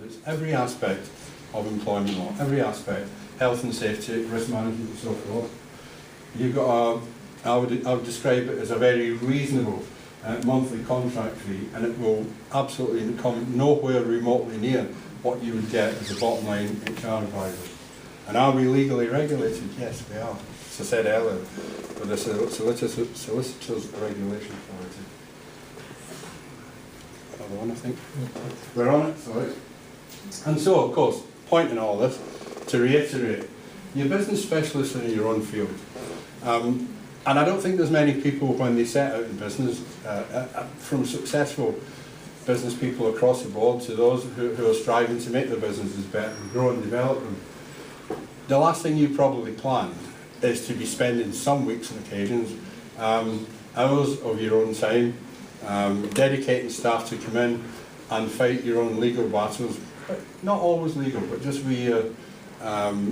It's every aspect of employment law, every aspect, health and safety, risk management and so forth. You've got I would describe it as a very reasonable monthly contract fee, and it will absolutely come nowhere remotely near what you would get as a bottom line HR advisor. And are we legally regulated? Yes, we are. As I said earlier, with the Solicitors Regulation Authority. Another one, I think. We're on it, sorry. And so, of course, point in all this, to reiterate, you're business specialists in your own field. And I don't think there's many people, when they set out in business, from successful business people across the board to those who are striving to make their businesses better and grow and develop them. The last thing you probably planned is to be spending some weeks and occasions, hours of your own time, dedicating staff to come in and fight your own legal battles, but not always legal, but just via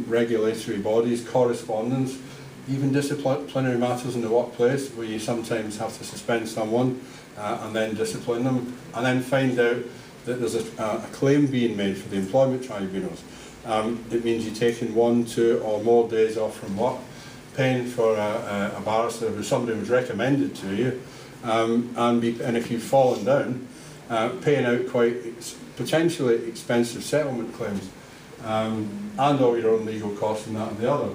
regulatory bodies, correspondence, even disciplinary matters in the workplace, where you sometimes have to suspend someone and then discipline them, and then find out that there's a claim being made for the employment tribunals. It means you're taking 1, 2 or more days off from work, paying for a barrister who somebody was recommended to you, and if you've fallen down, paying out quite potentially expensive settlement claims, and all your own legal costs and that and the other.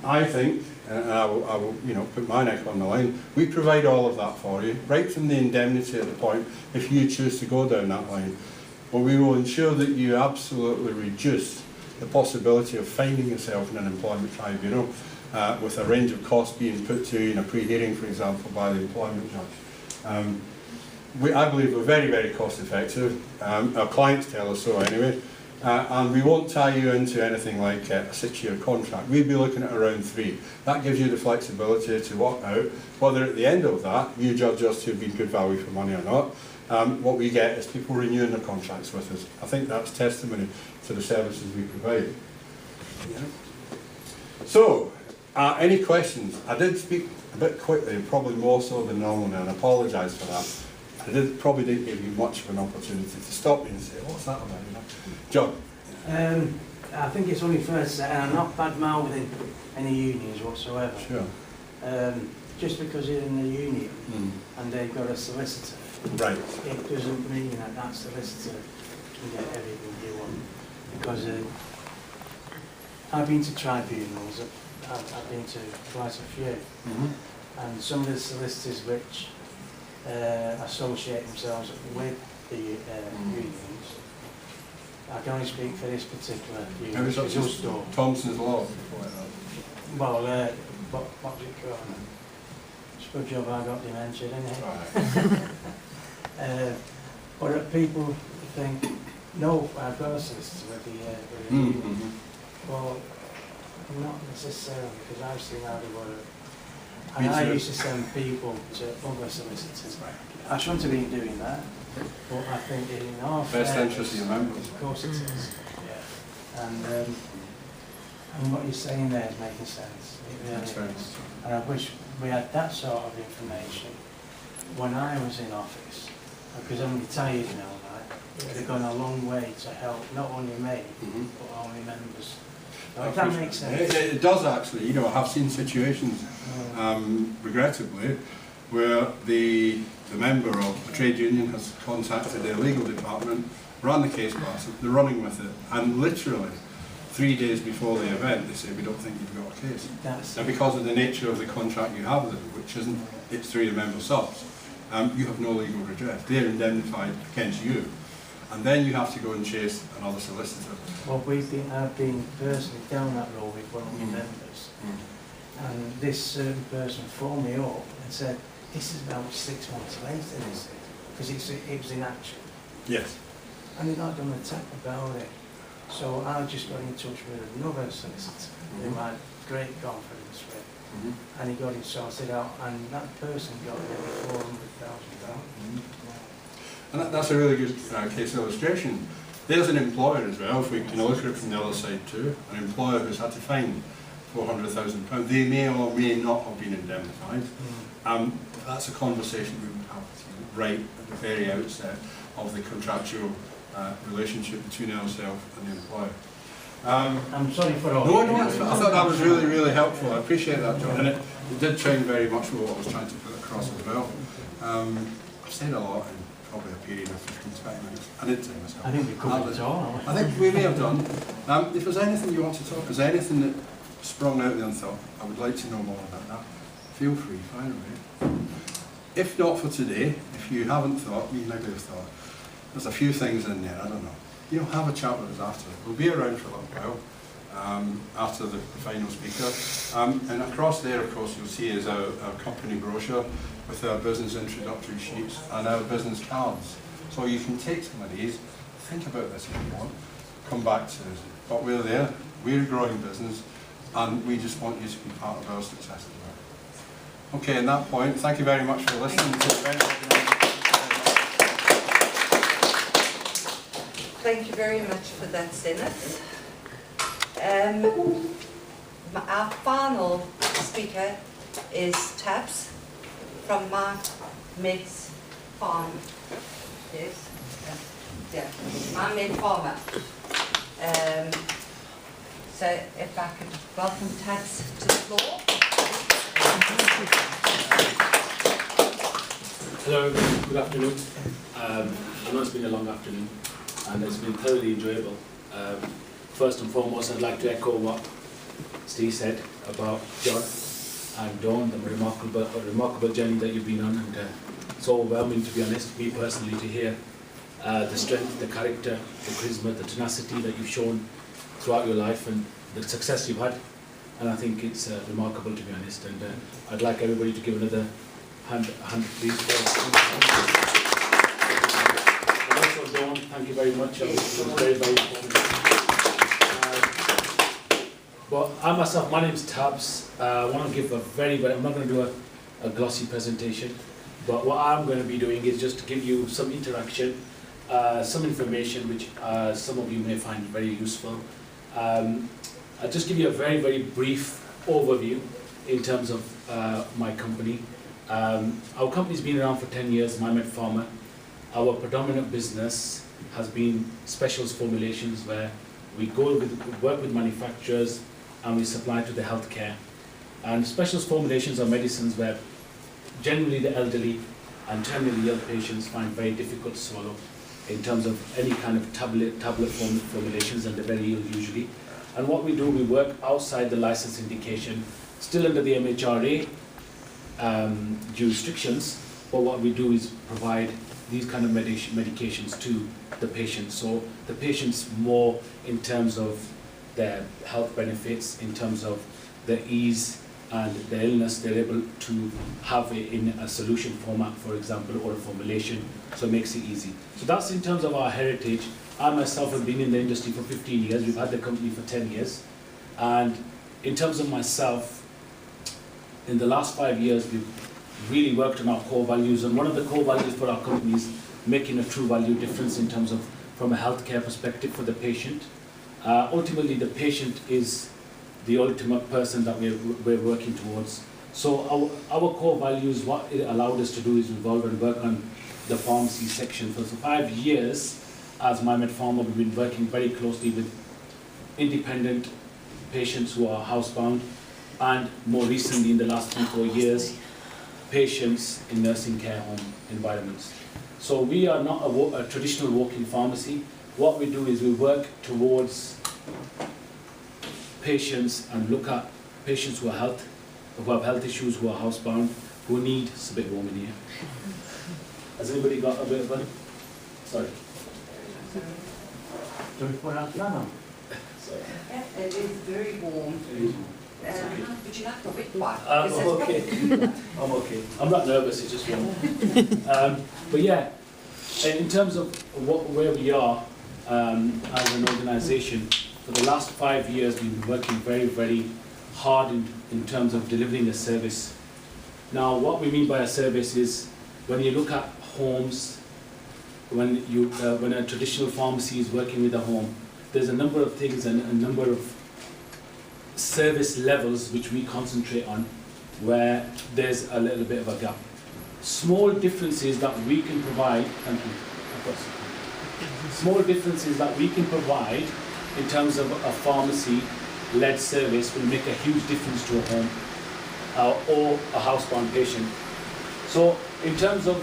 I think, and I will put my neck on the line, we provide all of that for you, right from the indemnity at the point, if you choose to go down that line. But we will ensure that you absolutely reduce the possibility of finding yourself in an employment tribunal with a range of costs being put to you in a pre-hearing, for example, by the employment judge. I believe we're very, very cost effective. Our clients tell us so anyway. And we won't tie you into anything like a 6-year contract. We'd be looking at around 3. That gives you the flexibility to work out whether at the end of that you judge us to have been good value for money or not. What we get is people renewing their contracts with us. I think that's testimony to the services we provide. Yeah. So, any questions? I did speak a bit quickly, probably more so than normal, and I apologise for that. I probably didn't give you much of an opportunity to stop me and say, what's that about? John? I think it's only fair to say, and I'm not bad-mouthing any unions whatsoever. Sure. Just because you're in the union and they've got a solicitor, right, it doesn't mean that that solicitor can get everything you want. Because I've been to tribunals, I've been to quite a few, and some of the solicitors which associate themselves with the unions. I can only speak for this particular union. It's Thompson's Law. Well, what's it called? It's a good job I got dementia, isn't it? Right. But people think, no, I've got a solicitor with the union. Well, not necessarily, because I've seen how they work. And I used to send people to other solicitors. I shouldn't have been doing that, but I think in our best interest of your members. Of course it is. Yeah. And what you're saying there is making sense. It really is. And I wish we had that sort of information when I was in office, because I'm retired now, right? It would have gone a long way to help not only me, but all my members. If that makes sense. It does actually. I have seen situations, regrettably, where the member of a trade union has contacted their legal department, ran the case past it, they're running with it, and literally 3 days before the event they say, we don't think you've got a case. Now, because of the nature of the contract you have with them, which isn't, it's through the member subs, you have no legal redress. They're indemnified against you. And then you have to go and chase another solicitor. Well, I've been personally down that road with one of my members, and this certain person phoned me up and said, this is about 6 months later, because it was in action. Yes. And they'd not done a tap about it. So I just got in touch with another solicitor who I had great confidence with, and he got it sorted out, and that person got nearly £400,000. And that's a really good case illustration. There's an employer as well, if we can look at it from the other side too, an employer who's had to fine £400,000. They may or may not have been indemnified. That's a conversation we would have right at the very outset of the contractual relationship between ourselves and the employer. I'm sorry for all. No, I thought that was really, really helpful. I appreciate that, John. And it did chime very much with what I was trying to put across as well. I've said a lot in probably a period of 15-20 minutes. I did say myself. I think we covered it all. I think we may have done. If there's anything you want to talk, is there anything that sprung out there and thought, I would like to know more about that, feel free, fire away. If not for today, if you haven't thought, you maybe have thought, there's a few things in there, I don't know. You know, have a chat with us after. We'll be around for a little while after the final speaker. And across there, of course, you'll see is our company brochure with our business introductory sheets and our business cards. So you can take some of these, think about this if you want, come back to us. But we're there, we're a growing business, and we just want you to be part of our success as well. Okay, at that point, thank you very much for listening to the event. Thank you very much for that, Senate. Our final speaker is Tabs from Mark Med's Farm. Yes? Yeah, Mark Med Farmer. So if I could welcome Tabs to the floor. Hello, good afternoon. I know it's been a long afternoon and it's been thoroughly enjoyable. First and foremost, I'd like to echo what Steve said about John and Dawn, the remarkable journey that you've been on, and it's overwhelming, to be honest, me personally, to hear the strength, the character, the charisma, the tenacity that you've shown throughout your life and the success you've had. And I think it's remarkable, to be honest, and I'd like everybody to give another hand please. And also Dawn, thank you very much. It was very, very informative. But I myself, my name is Tabs. I want to give a I'm not going to do a glossy presentation, but what I'm going to be doing is just to give you some interaction, some information which some of you may find very useful. I'll just give you a very, very brief overview in terms of my company. Our company's been around for 10 years, My Med Pharma. Our predominant business has been specials formulations, where we work with manufacturers and we supply to the healthcare. And specials formulations are medicines where generally the elderly and terminally ill patients find very difficult to swallow in terms of any kind of tablet formulations, and they're very ill usually. And what we do, we work outside the license indication, still under the MHRA jurisdictions, but what we do is provide these kind of medications to the patients. So the patients more in terms of their health benefits, in terms of the ease and the illness, they're able to have it in a solution format, for example, or a formulation, so it makes it easy. So that's in terms of our heritage. I myself have been in the industry for 15 years, we've had the company for 10 years. And in terms of myself, in the last 5 years, we've really worked on our core values. And one of the core values for our company is making a true value difference in terms of, from a healthcare perspective for the patient. Ultimately, the patient is the ultimate person that we're working towards. So our core values, what it allowed us to do is evolve and work on the pharmacy section. For 5 years, as My Med Pharma, we've been working very closely with independent patients who are housebound, and more recently, in the last 3-4 years, patients in nursing care home environments. So we are not a traditional walk-in pharmacy. What we do is we work towards patients and look at patients who have health issues, who are housebound, who need, it's a bit warm in here. Has anybody got a bit of a, sorry. Do we put out that on? Sorry. Yeah, it is very warm. Okay. Would you like a wet one? I'm okay. I'm okay. I'm not nervous, it's just warm. But yeah, in terms of where we are as an organisation, for the last 5 years we've been working very, very hard in terms of delivering a service. Now, what we mean by a service is when you look at homes, when a traditional pharmacy is working with a home, there's a number of things and a number of service levels which we concentrate on, where there's a little bit of a gap. Small differences that we can provide, thank you, I've got some. small differences that we can provide in terms of a pharmacy-led service will make a huge difference to a home or a housebound patient. So in terms of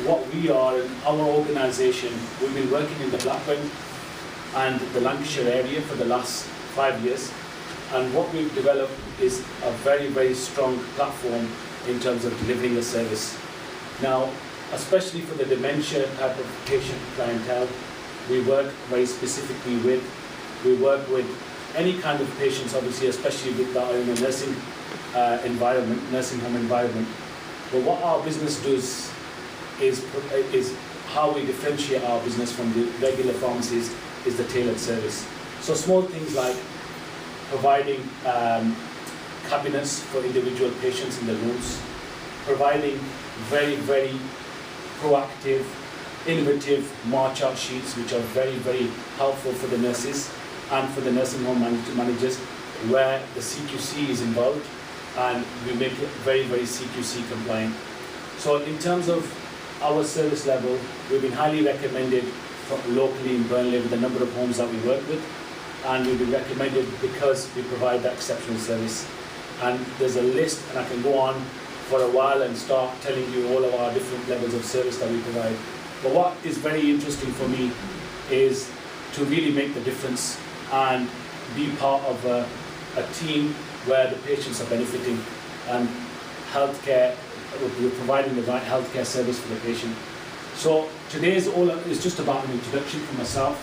what we are in our organisation, we've been working in the Blackburn and the Lancashire area for the last 5 years, and what we've developed is a very, very strong platform in terms of delivering a service. Now, especially for the dementia type of patient clientele, we work very specifically with, we work with any kind of patients, obviously, especially with that are in a nursing environment, nursing home environment. But what our business does is how we differentiate our business from the regular pharmacies is the tailored service. So small things like providing cabinets for individual patients in the rooms, providing very, very proactive, innovative march out sheets, which are very, very helpful for the nurses and for the nursing home managers, where the CQC is involved, and we make it very, very CQC compliant. So in terms of our service level, we've been highly recommended locally in Burnley with a number of homes that we work with, and we've been recommended because we provide that exceptional service. And there's a list, and I can go on for a while and start telling you all of our different levels of service that we provide. But what is very interesting for me is to really make the difference and be part of a team where the patients are benefiting and healthcare, we're providing the right healthcare service for the patient. So today's all is just about an introduction for myself.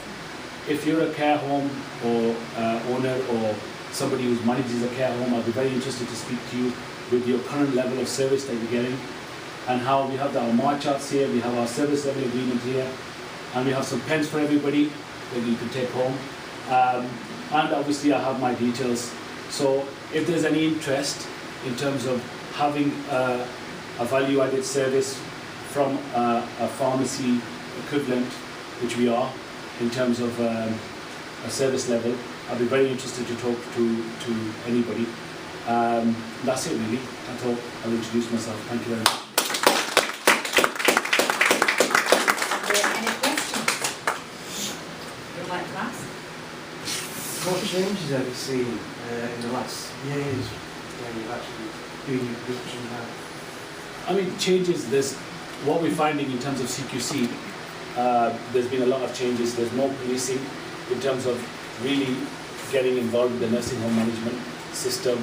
If you're a care home or owner or somebody who manages a care home, I'd be very interested to speak to you with your current level of service that you're getting, and how we have our march charts here, we have our service level agreement here, and we have some pens for everybody that you can take home. And obviously I have my details. So if there's any interest in terms of having a value-added service from a pharmacy equivalent, which we are, in terms of a service level, I'd be very interested to talk to anybody. That's it really. I thought I'll introduce myself. Thank you very much. Any questions you'd like to ask? What changes have you seen in the last years when you've actually doing your production now? I mean, changes, there's what we're finding in terms of CQC, there's been a lot of changes. There's more policing in terms of really getting involved with the nursing home management system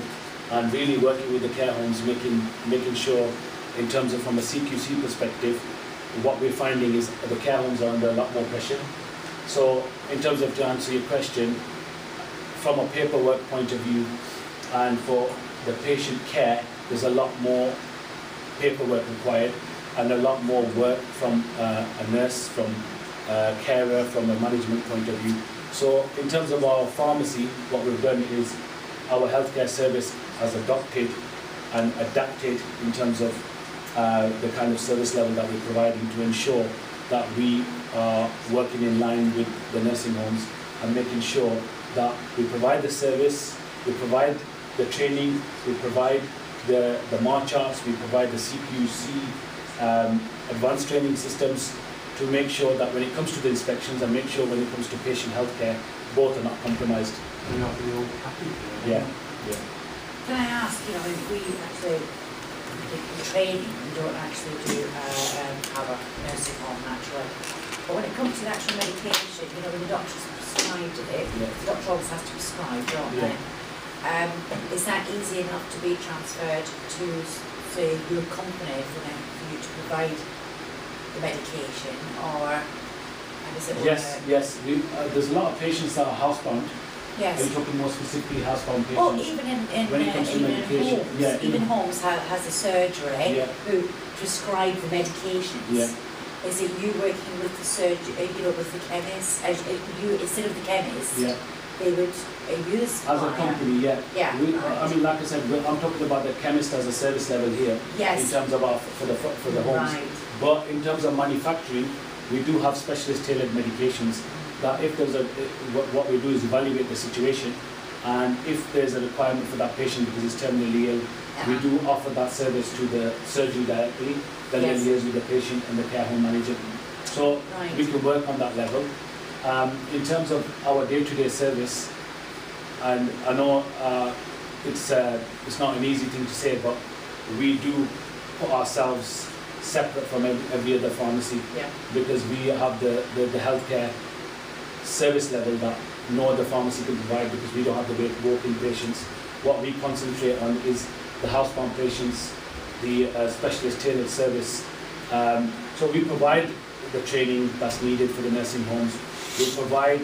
and really working with the care homes, making sure in terms of from a CQC perspective, what we're finding is the care homes are under a lot more pressure. So in terms of, to answer your question, from a paperwork point of view and for the patient care, there's a lot more paperwork required and a lot more work from a nurse, from a carer, from a management point of view. So in terms of our pharmacy, what we've done is our healthcare service has adopted and adapted in terms of the kind of service level that we're providing to ensure that we are working in line with the nursing homes and making sure that we provide the service, we provide the training, we provide the march charts, we provide the CQC advanced training systems to make sure that when it comes to the inspections and make sure when it comes to patient healthcare, both are not compromised. You're not really all happy. Yeah. Can I ask, if we actually the training, we don't actually do our nursing home naturally, but when it comes to the actual medication, when the doctor's prescribed it, the doctor always has to prescribe, don't they? Is that easy enough to be transferred to, say, your company for you to provide the medication, or how does it work? Yes. There's a lot of patients that are housebound. Yes. Are you talking more specifically housebound patients? Well, even when it comes to medication, homes, even homes has a surgery who prescribe the medications. Yeah. Is it you working with the surgery, with the chemist? You instead of the chemist, they would use as a company, Yeah. I mean, like I said, I'm talking about the chemist as a service level here. Yes. In terms of for the homes. Right. But in terms of manufacturing, we do have specialist tailored medications that if there's what we do is evaluate the situation, and if there's a requirement for that patient because he's terminally ill, we do offer that service to the surgeon directly, then they liaise with the patient and the care home manager. So Right. we can work on that level. In terms of our day-to-day service, and I know it's not an easy thing to say, but we do put ourselves separate from every other pharmacy Yeah. because we have the healthcare service level that no other pharmacy can provide because we don't have the walk-in patients. What we concentrate on is the housebound patients, the specialist tailored service. So we provide the training that's needed for the nursing homes. We provide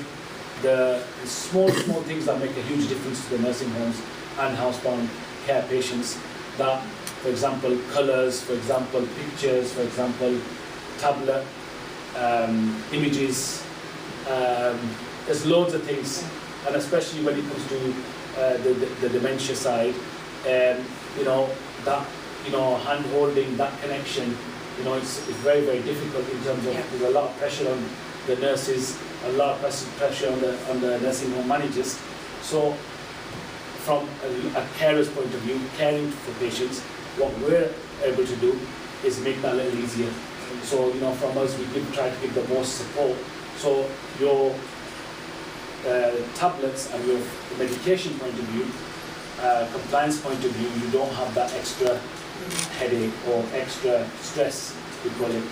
the small things that make a huge difference to the nursing homes and housebound care patients. That, for example, colours, for example, pictures, for example, tablet, images. There's loads of things, and especially when it comes to the dementia side, you know, that, you know, hand holding, that connection, you know, it's very, very difficult in terms of, there's a lot of pressure on the nurses, a lot of pressure on the nursing home managers. So from a carer's point of view, caring for patients, what we're able to do is make that a little easier. So, you know, from us, we try to give the most support. So your tablets and your medication point of view, compliance point of view, you don't have that extra headache or extra stress, we call it.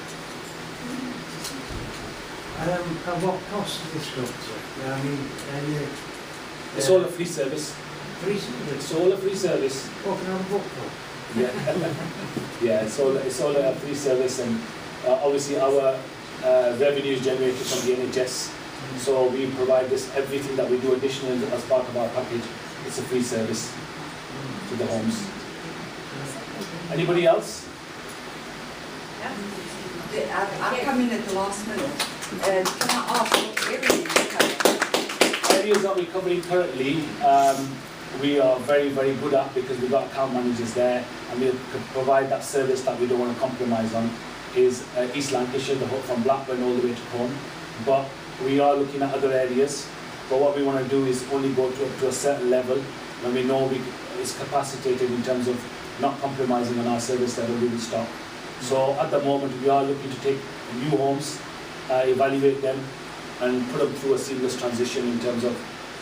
And what cost is this structure? Yeah, I mean, It's all a free service. free service. It's all a free service. What can I have a book for? Yeah, yeah. It's all a free service, and obviously our revenue is generated from the NHS. So we provide everything that we do additional as part of our package. It's a free service to the homes. Anybody else? I've come in at the last minute. Can I ask what areas you cover? Areas that we're covering currently, we are very, very good at because we've got account managers there, and we can provide that service that we don't want to compromise on. Is East Lancashire, from Blackburn all the way to Corn. But we are looking at other areas. But what we want to do is only go to a certain level when we know it's capacitated in terms of not compromising on our service level, we will stop. So at the moment we are looking to take new homes, evaluate them and put them through a seamless transition in terms of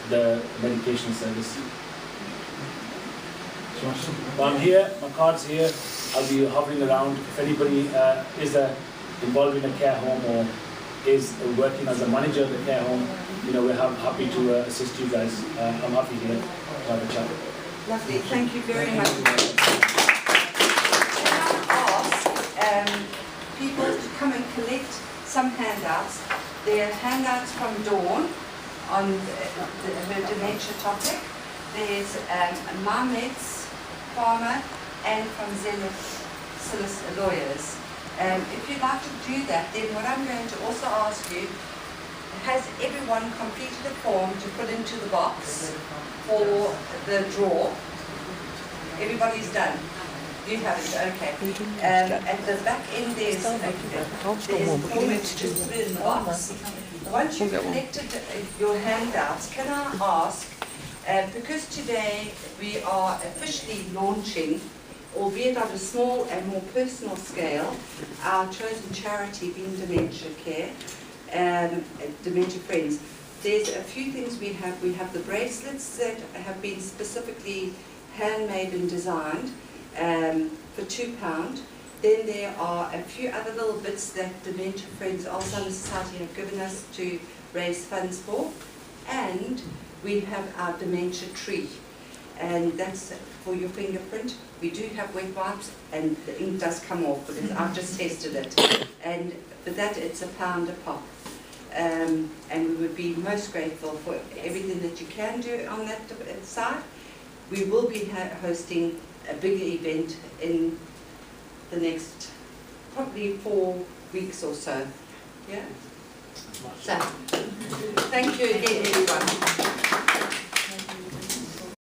the medication service. So I'm here, my card's here, I'll be hovering around. If anybody is involved in a care home or is working as a manager of the care home, you know, we're happy to assist you guys. I'm happy here to have a chat. Lovely, thank you very much. Can I ask people to come and collect some handouts? There are handouts from Dawn on the dementia topic. There's Mahmed's Farmer and from Zenith Lawyers. If you'd like to do that, then what I'm going to also ask you, has everyone completed a form to put into the box for the draw? Everybody's done? You haven't, okay. At the back end there's a form to just put in the box. Once you've collected your handouts, can I ask, because today we are officially launching, albeit on a small and more personal scale, our chosen charity being Dementia Care, Dementia Friends. There's a few things we have. We have the bracelets that have been specifically handmade and designed for £2. Then there are a few other little bits that Dementia Friends, Alzheimer's Society have given us to raise funds for. And we have our dementia tree, and that's for your fingerprint. We do have wet wipes, and the ink does come off because I've just tested it. And for that, it's £1 a pop. And we would be most grateful for everything that you can do on that side. We will be hosting a bigger event in the next probably 4 weeks or so. Yeah? So, thank you again, everyone.